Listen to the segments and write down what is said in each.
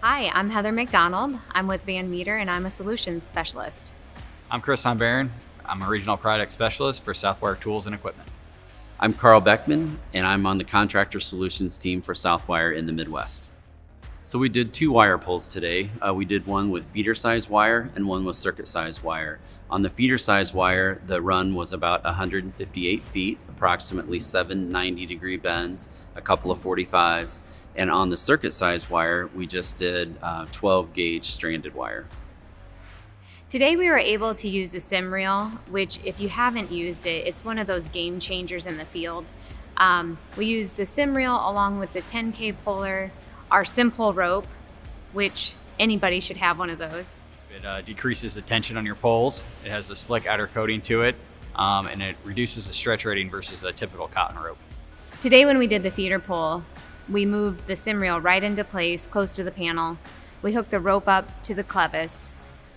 Hi, I'm Heather McDonald. I'm with Van Meter and I'm a solutions specialist. I'm Chris Honbaron. I'm a regional product specialist for Southwire Tools and Equipment. I'm Carl Beckman, and I'm on the Contractor Solutions team for Southwire in the Midwest. So we did 2 wire pulls today. We did one with feeder size wire and one with circuit size wire. On the feeder size wire, the run was about 158 feet, approximately 7 90-degree bends, a couple of 45s. And on the circuit size wire, we just did 12 gauge stranded wire. Today we were able to use the sim reel, which if you haven't used it, it's one of those game changers in the field. We used the sim reel along with the 10K puller, our simple rope, which anybody should have one of those. It decreases the tension on your poles. It has a slick outer coating to it, and it reduces the stretch rating versus the typical cotton rope. Today when we did the feeder pull, we moved the sim reel right into place close to the panel. We hooked the rope up to the clevis.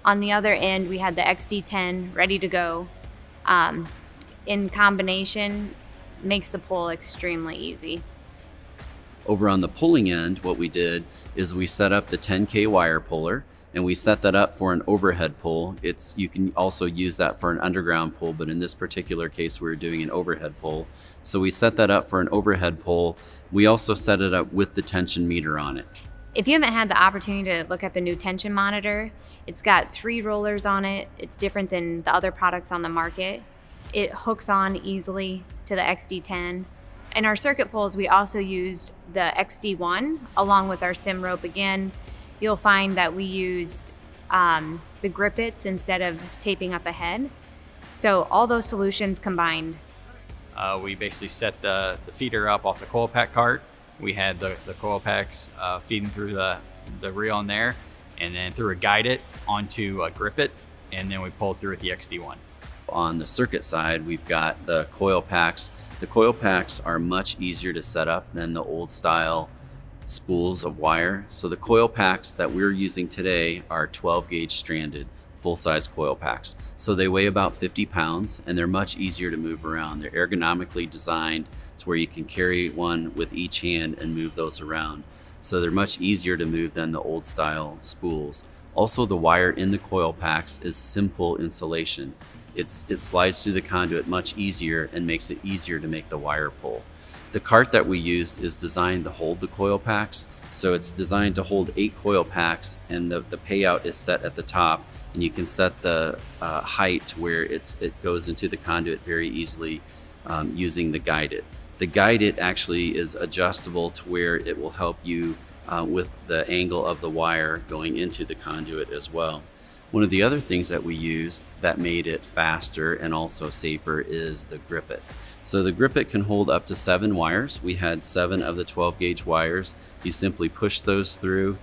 On the other end, we had the XD10 ready to go. In combination, makes the pull extremely easy. Over on the pulling end, what we did is we set up the 10K wire puller, and we set that up for an overhead pull. You can also use that for an underground pull, but in this particular case, we were doing an overhead pull. So we set that up for an overhead pull. We also set it up with the tension meter on it. If you haven't had the opportunity to look at the new tension monitor, it's got 3 rollers on it. It's different than the other products on the market. It hooks on easily to the XD10. In our circuit pulls, we also used the XD1 along with our sim rope again. You'll find that we used the grippets instead of taping up ahead. So all those solutions combined. We basically set the feeder up off the Coil Pack cart. We had the Coil Packs feeding through the reel in there, and then through a guide it onto a grippet, and then we pulled through with the XD1. On the circuit side, we've got the Coil Packs. The Coil Packs are much easier to set up than the old style spools of wire. So the Coil Packs that we're using today are 12 gauge stranded full-size Coil Packs. So they weigh about 50 pounds and they're much easier to move around. They're ergonomically designed to where you can carry one with each hand and move those around. So they're much easier to move than the old style spools. Also, the wire in the Coil Packs is simple installation. It slides through the conduit much easier and makes it easier to make the wire pull. The cart that we used is designed to hold the Coil Packs. So it's designed to hold 8 Coil Packs, and the payout is set at the top, and you can set the height to where it goes into the conduit very easily using the guide it. The guide it actually is adjustable to where it will help you with the angle of the wire going into the conduit as well. One of the other things that we used that made it faster and also safer is the grippet. So the grippet can hold up to 7 wires. We had 7 of the 12 gauge wires. You simply push those through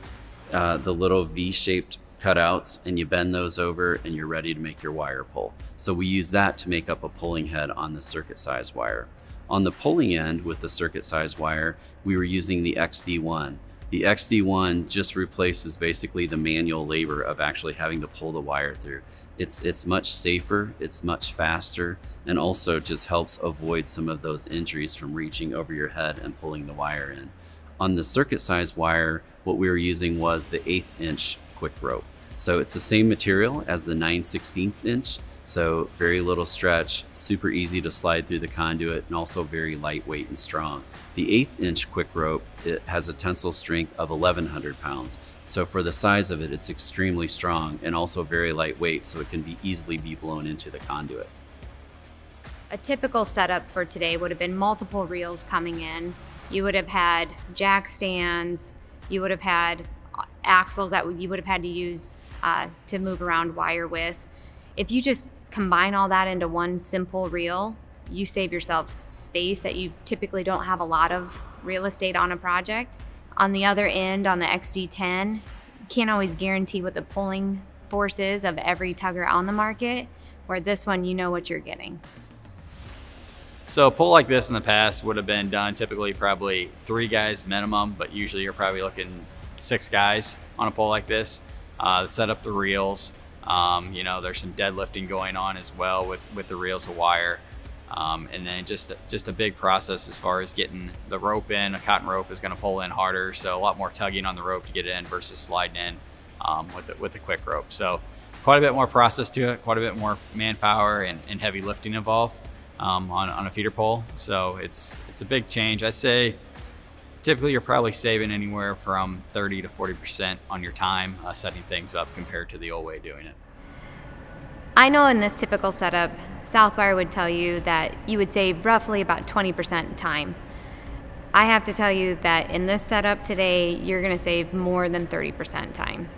the little V-shaped cutouts and you bend those over and you're ready to make your wire pull. So we use that to make up a pulling head on the circuit size wire. On the pulling end with the circuit size wire, we were using the XD1. The XD1 just replaces basically the manual labor of actually having to pull the wire through. It's much safer, it's much faster, and also just helps avoid some of those injuries from reaching over your head and pulling the wire in. On the circuit size wire, what we were using was the 1/8 inch quick rope. So it's the same material as the 9/16 inch. So very little stretch, super easy to slide through the conduit, and also very lightweight and strong. The 1/8 inch quick rope, it has a tensile strength of 1,100 pounds. So for the size of it, it's extremely strong and also very lightweight, so it can easily be blown into the conduit. A typical setup for today would have been multiple reels coming in. You would have had jack stands, you would have had axles that you would have had to use to move around wire with. If you just combine all that into one simple reel, you save yourself space that you typically don't have a lot of real estate on a project. On the other end, on the XD10, you can't always guarantee what the pulling force is of every tugger on the market, where this one, you know what you're getting. So a pull like this in the past would have been done typically probably 3 guys minimum, but usually you're probably looking 6 guys on a pull like this. Set up the reels. There's some deadlifting going on as well with the reels of wire. And then just a big process as far as getting the rope in. A cotton rope is going to pull in harder, so a lot more tugging on the rope to get it in versus sliding in with the quick rope. So quite a bit more process to it, quite a bit more manpower and heavy lifting involved on a feeder pole. So it's a big change. I'd say typically you're probably saving anywhere from 30 to 40% on your time setting things up compared to the old way of doing it. I know in this typical setup, Southwire would tell you that you would save roughly about 20% time. I have to tell you that in this setup today, you're going to save more than 30% time.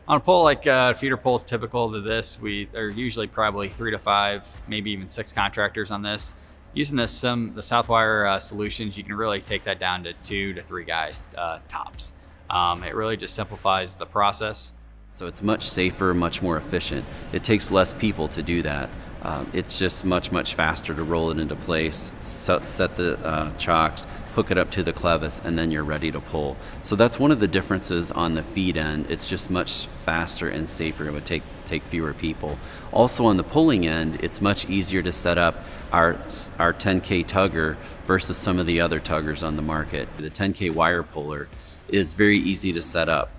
On a pole like a feeder pole typical to this, there are usually probably 3 to 5, maybe even 6 contractors on this. Using the Southwire solutions, you can really take that down to 2 to 3 guys tops. It really just simplifies the process. So it's much safer, much more efficient. It takes less people to do that. It's just much faster to roll it into place, set the chocks, hook it up to the clevis, and then you're ready to pull. So that's one of the differences on the feed end. It's just much faster and safer. It would take fewer people. Also on the pulling end, it's much easier to set up our 10K tugger versus some of the other tuggers on the market. The 10K wire puller is very easy to set up.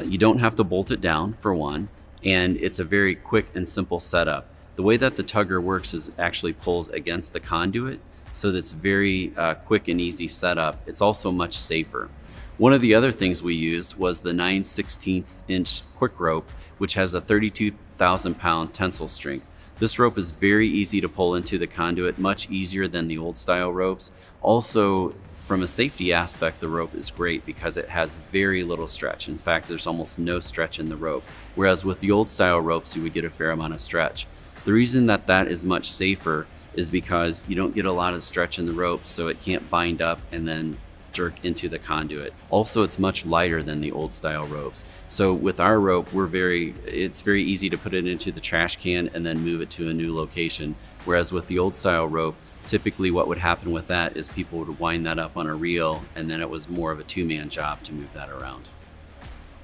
You don't have to bolt it down, for one, and it's a very quick and simple setup. The way that the tugger works is it actually pulls against the conduit, so that's very quick and easy setup. It's also much safer. One of the other things we used was the 9/16 inch quick rope, which has a 32,000 pound tensile strength. This rope is very easy to pull into the conduit, much easier than the old style ropes. Also, from a safety aspect, the rope is great because it has very little stretch. In fact, there's almost no stretch in the rope. Whereas with the old style ropes, you would get a fair amount of stretch. The reason that is much safer is because you don't get a lot of stretch in the rope, so it can't bind up and then jerk into the conduit. Also, it's much lighter than the old style ropes. So with our rope, it's very easy to put it into the trash can and then move it to a new location. Whereas with the old style rope, typically what would happen with that is people would wind that up on a reel, and then it was more of a 2-man job to move that around.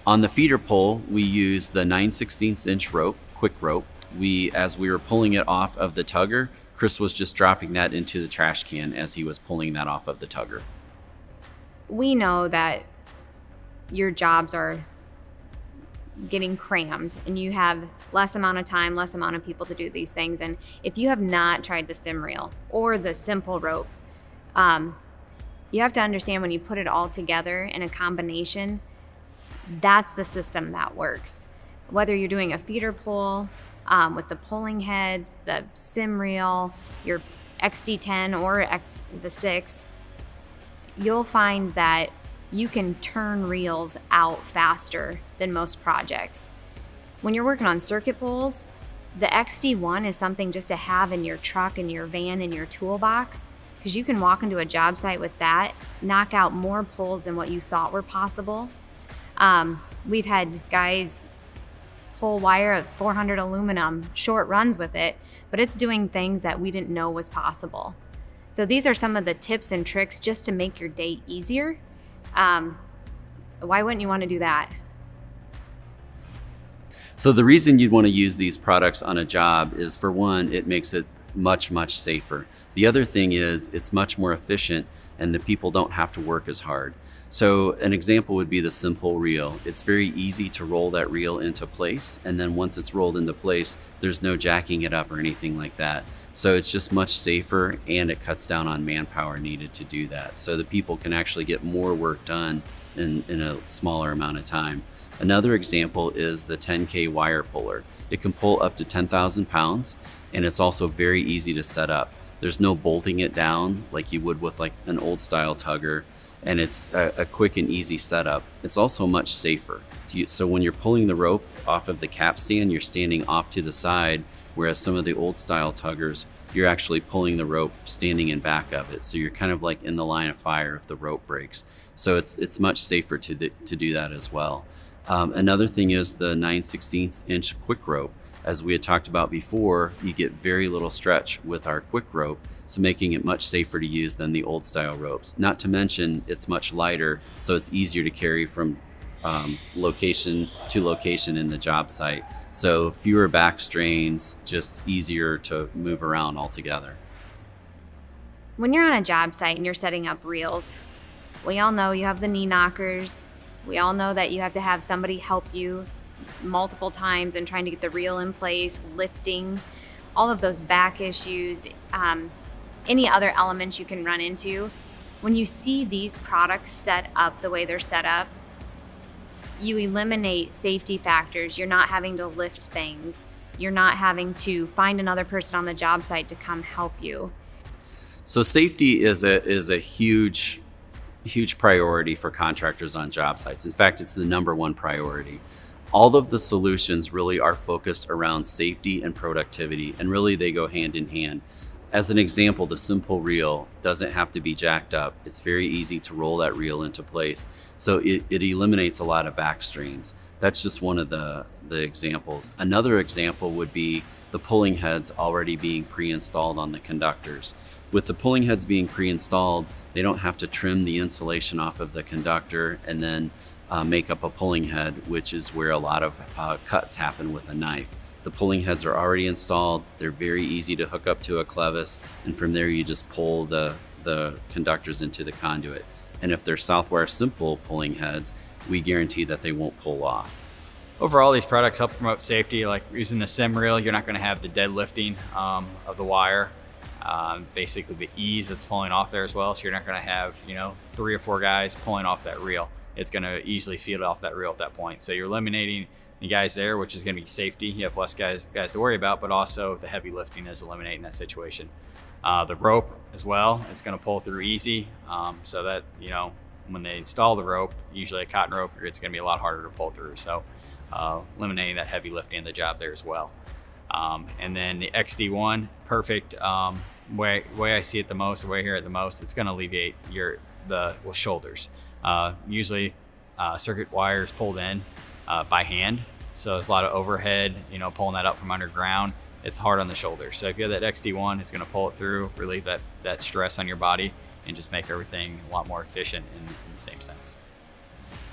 On the feeder pole, we use the 9/16 inch rope, quick rope. As we were pulling it off of the tugger, Chris was just dropping that into the trash can as he was pulling that off of the tugger. We know that your jobs are getting crammed and you have less amount of time, less amount of people to do these things. And if you have not tried the sim reel or the simple rope, you have to understand when you put it all together in a combination, that's the system that works. Whether you're doing a feeder pull with the pulling heads, the sim reel, your XD10 or the 6, you'll find that you can turn reels out faster than most projects. When you're working on circuit pulls, the XD1 is something just to have in your truck, in your van, in your toolbox, because you can walk into a job site with that, knock out more pulls than what you thought were possible. We've had guys pull wire at 400 aluminum, short runs with it, but it's doing things that we didn't know was possible. So these are some of the tips and tricks just to make your day easier. Why wouldn't you want to do that? So the reason you'd want to use these products on a job is, for one, it makes it much safer. The other thing is it's much more efficient and the people don't have to work as hard. So an example would be the simple reel. It's very easy to roll that reel into place, and then once it's rolled into place, there's no jacking it up or anything like that. So it's just much safer, and it cuts down on manpower needed to do that. So the people can actually get more work done in a smaller amount of time. Another example is the 10K wire puller. It can pull up to 10,000 pounds, and it's also very easy to set up. There's no bolting it down like you would with like an old style tugger, and it's a quick and easy setup. It's also much safer. So when you're pulling the rope off of the capstan, you're standing off to the side, whereas some of the old style tuggers, you're actually pulling the rope standing in back of it. So you're kind of like in the line of fire if the rope breaks. So it's much safer to do that as well. Another thing is the 9/16 inch quick rope. As we had talked about before, you get very little stretch with our quick rope, so making it much safer to use than the old style ropes. Not to mention it's much lighter, so it's easier to carry from location to location in the job site. So fewer back strains, just easier to move around altogether. When you're on a job site and you're setting up reels, we all know you have the knee knockers. We all know that you have to have somebody help you multiple times and trying to get the reel in place, lifting, all of those back issues, any other elements you can run into. When you see these products set up the way they're set up, you eliminate safety factors. You're not having to lift things. You're not having to find another person on the job site to come help you. So safety is a huge priority for contractors on job sites. In fact, it's the number one priority. All of the solutions really are focused around safety and productivity, and really they go hand in hand. As an example, the simple reel doesn't have to be jacked up. It's very easy to roll that reel into place. So it eliminates a lot of back strains. That's just one of the examples. Another example would be the pulling heads already being pre-installed on the conductors. With the pulling heads being pre-installed, they don't have to trim the insulation off of the conductor and then make up a pulling head, which is where a lot of cuts happen with a knife. The pulling heads are already installed. They're very easy to hook up to a clevis, and from there you just pull the conductors into the conduit. And if they're Southwire simple pulling heads, we guarantee that they won't pull off. Overall, these products help promote safety. Like using the sim reel, you're not going to have the deadlifting of the wire. Basically the ease that's pulling off there as well. So you're not going to have 3 or 4 guys pulling off that reel. It's going to easily feed off that reel at that point. So you're eliminating the guys there, which is going to be safety. You have less guys to worry about, but also the heavy lifting is eliminating that situation. The rope as well, it's going to pull through easy. So that, when they install the rope, usually a cotton rope, it's going to be a lot harder to pull through. So eliminating that heavy lifting in the job there as well. And then the XD1, perfect. Way I see it the most, the way I hear it the most, it's going to alleviate the shoulders. Usually circuit wires pulled in by hand, so there's a lot of overhead, pulling that up from underground. It's hard on the shoulders. So if you have that XD1, it's going to pull it through, relieve that stress on your body, and just make everything a lot more efficient in the same sense.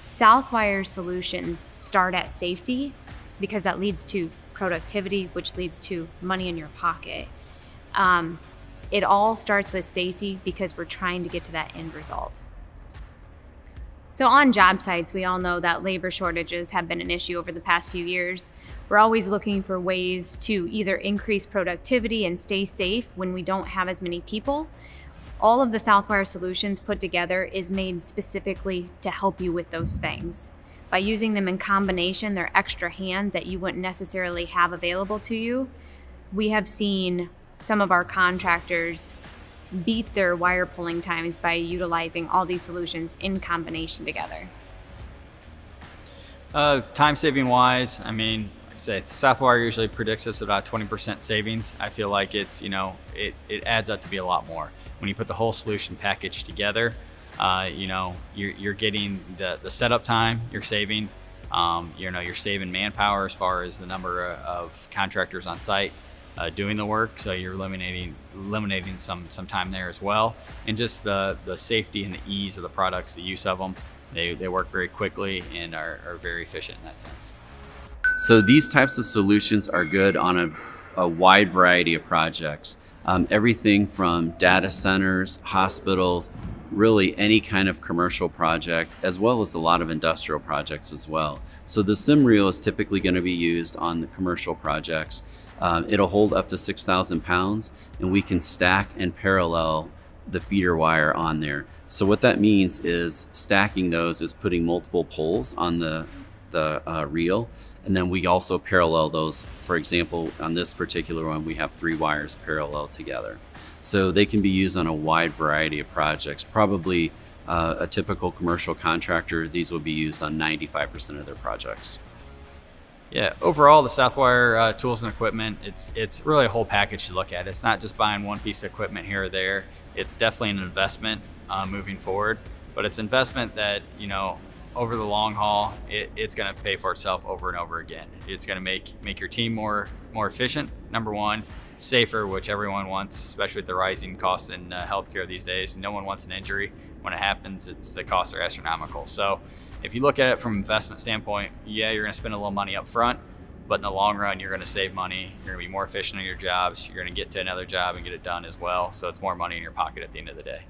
Southwire solutions start at safety because that leads to productivity, which leads to money in your pocket. It all starts with safety because we're trying to get to that end result. So on job sites, we all know that labor shortages have been an issue over the past few years. We're always looking for ways to either increase productivity and stay safe when we don't have as many people. All of the Southwire solutions put together is made specifically to help you with those things. By using them in combination, they're extra hands that you wouldn't necessarily have available to you. We have seen some of our contractors beat their wire pulling times by utilizing all these solutions in combination together. Time saving wise, like I say, Southwire usually predicts us about 20% savings. I feel like it's, it adds up to be a lot more. When you put the whole solution package together, you're getting the setup time, you're saving, you're saving manpower as far as the number of contractors on site doing the work. So you're eliminating some time there as well. And just the safety and the ease of the products, the use of them, they work very quickly and are very efficient in that sense. So these types of solutions are good on a wide variety of projects. Everything from data centers, hospitals, really any kind of commercial project, as well as a lot of industrial projects as well. So the sim reel is typically going to be used on the commercial projects. It'll hold up to 6,000 pounds, and we can stack and parallel the feeder wire on there. So what that means is stacking those is putting multiple poles on the reel, and then we also parallel those. For example, on this particular one, we have 3 wires parallel together. So they can be used on a wide variety of projects. Probably a typical commercial contractor, these will be used on 95% of their projects. Yeah, overall, the Southwire tools and equipment, it's really a whole package to look at. It's not just buying one piece of equipment here or there. It's definitely an investment moving forward, but it's investment that, over the long haul, it's going to pay for itself over and over again. It's going to make your team more efficient, number one, safer, which everyone wants, especially with the rising costs in healthcare these days. No one wants an injury. When it happens, the costs are astronomical. So if you look at it from an investment standpoint, yeah, you're going to spend a little money up front, but in the long run, you're going to save money. You're going to be more efficient in your jobs. You're going to get to another job and get it done as well. So it's more money in your pocket at the end of the day.